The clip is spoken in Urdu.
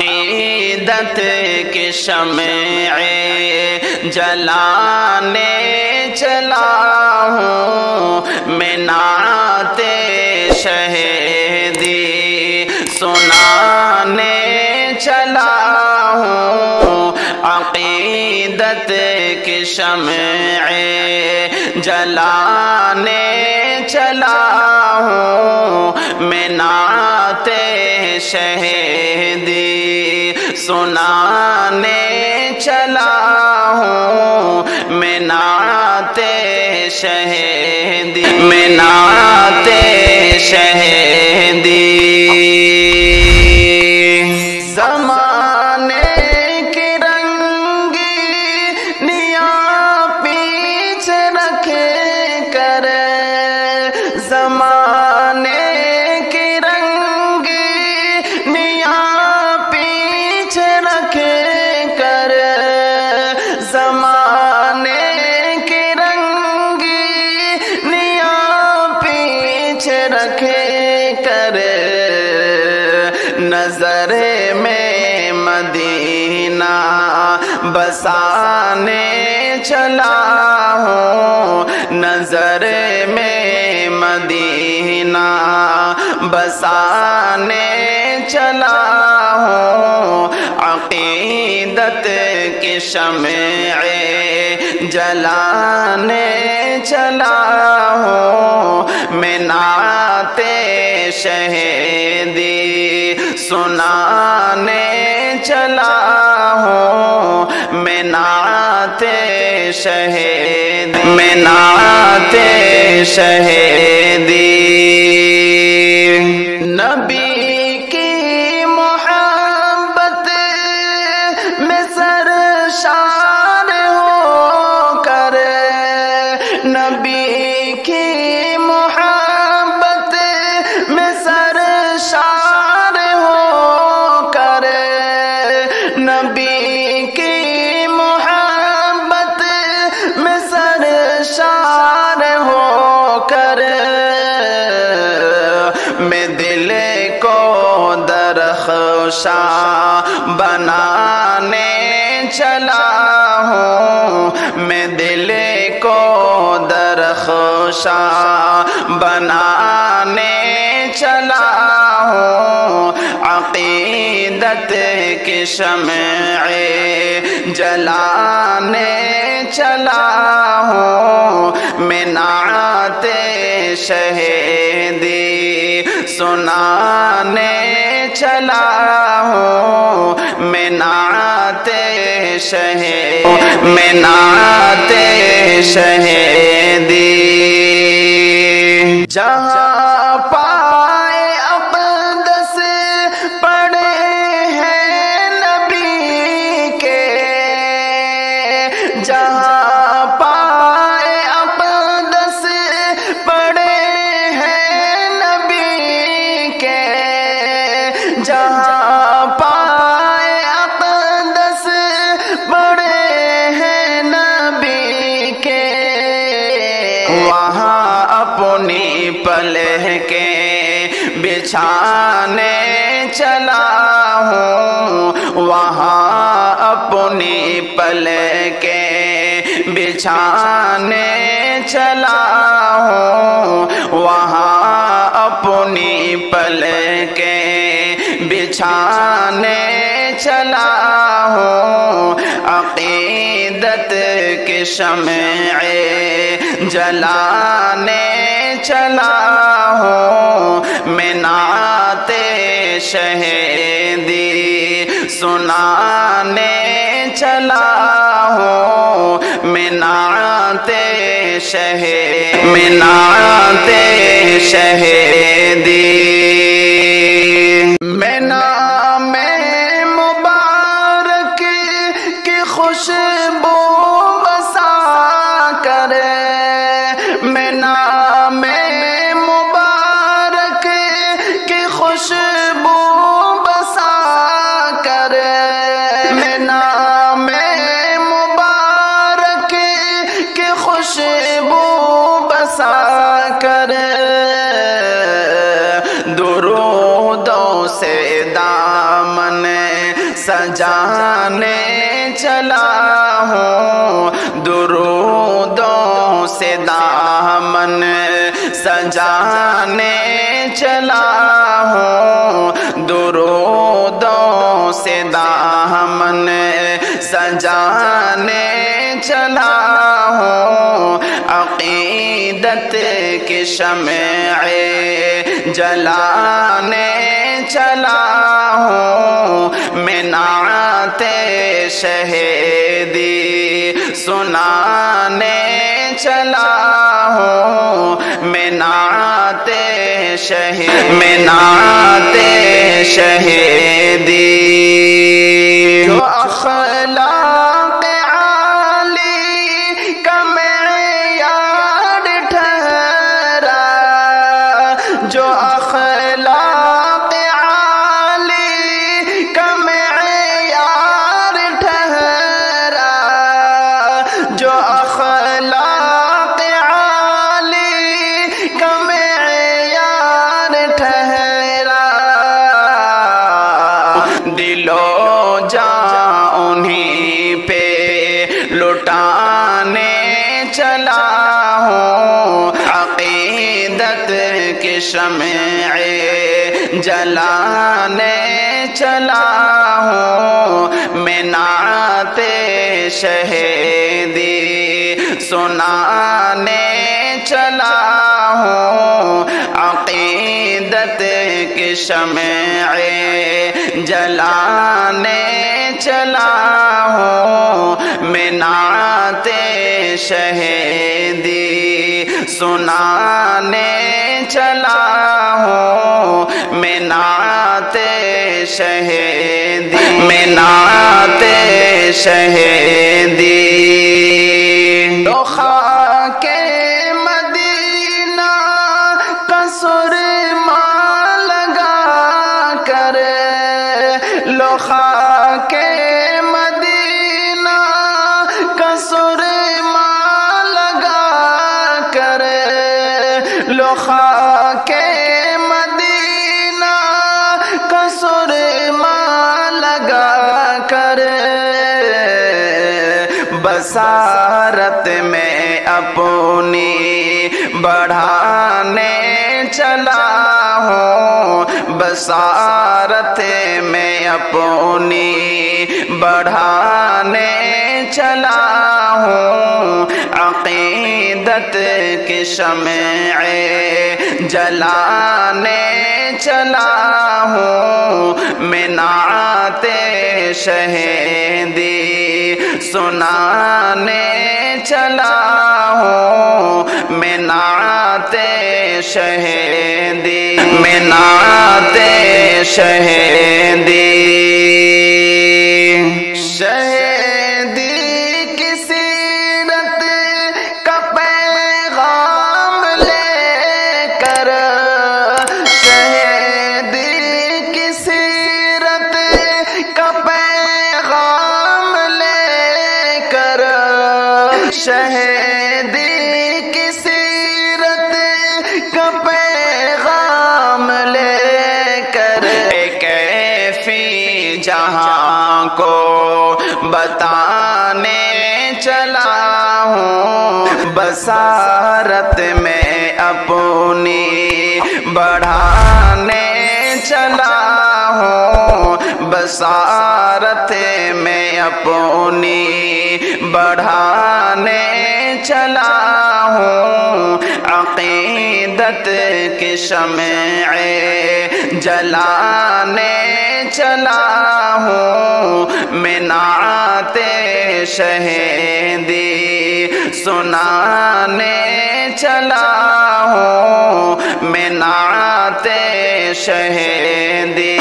عقیدت کی شمع جلانے چلا ہوں میں نعت شہیدی سنانے چلا ہوں عقیدت کی شمع جلانے چلا ہوں میں نعت شہیدی سنانے چلا ہوں میں نعت شہیدی میں نعت شہیدی زمانے کی رنگینیاں پیچھے رکھے کر زمانے کی رنگینیاں پیچھے رکھے کر زمانے کی رنگینیاں پیچھے رکھے کر نظر میں مدینہ بسانے چلا ہوں نظر میں مدینہ بسانے چلا ہوں عقیدت کی شمع جلانے چلا ہوں میں نعت شہیدی سنانے چلا ہوں میں نعت شہیدی میں نعت شہیدی نبی کی محبت میں سرشار ہو کر نبی کی محبت میں سرشار ہو کر نبی کی محبت میں سرشار ہو کر میں دل کو درخشاں بنانے چلا ہوں میں دل کو درخشاں بنانے چلا ہوں عقیدت کی شمع جلانے چلا ہوں میں نعت شہیدی سنانے چلا ہوں میں نعت شہیدی میں نعت شہیدی جہاں پائے اقدس پڑے ہیں نبی کے جہاں پائے اقدس پڑے ہیں نبی کے جہاں پائے اقدس پڑے ہیں نبی کے وہاں اپنی پلہ کے بچھانے چلا ہوں وہاں اپنی پلہ کے بچھانے چلا ہوں وہاں اپنی پلہ کے بچھانے چلا ہوں عقیدت کی شمع جلانے چلا ہوں میں نعت شہیدی سنانے چلا ہوں میں نعت شہیدی میں نعت شہیدی میں نام مبارک کی خوشبو بسا کر میں نام مبارک کی خوشبو بسا کر میں نام مبارک کی خوشبو بسا کر سجانے چلا ہوں، درودوں سے دامن سجانے چلا ہوں، درودوں سے دامن سجانے چلا ہوں، عقیدت کی شمع جلانے چلا ہوں، میں نعت شہیدی سنانے چلا ہوں، میں نعت شہیدی جو اخلاق عالی کا معیار ٹھہرا، جو اخلاق عالی کا معیار ٹھہرا، جو اخلاق عالی کا معیار ٹھہرا، دل و جاں انہیں پہ لٹانے چلا ہوں، عقیدت کی شمع جلانے چلا ہوں، میں نعت شہیدی سنانے چلا ہوں، عقیدت کی شمع جلانے چلا ہوں، میں نعت شہیدی سنانے چلا ہوں، میں نعت شہیدی تو خاک مدینہ کا سرما لگا کر، لو خاک مدینہ کا سرما لگا کر، لو خاک مدینہ کا سرما لگا کر، بصارت میں اپنی بڑھانے چلا ہوں، بصارت میں اپنی بڑھانے چلا ہوں، عقیدت کی شمع جلانے چلا ہوں، میں نعت شہیدی سنانے چلا ہوں، میں نعت شہیدی شہیدی کی سیرت کا پیغام لے کر، شہیدی کی سیرت کا پیغام لے کر، شہیدی کی سیرت کا پیغام لے کر، کیفی جہاں کو بتانے چلا ہوں، بصارت میں اپنی بڑھانے چلا ہوں، بصارت میں اپنی بڑھانے چلا ہوں، عقیدت کی شمع جلانے چلا ہوں، میں نعت شہیدی سنانے چلا ہوں، میں نعت شہیدی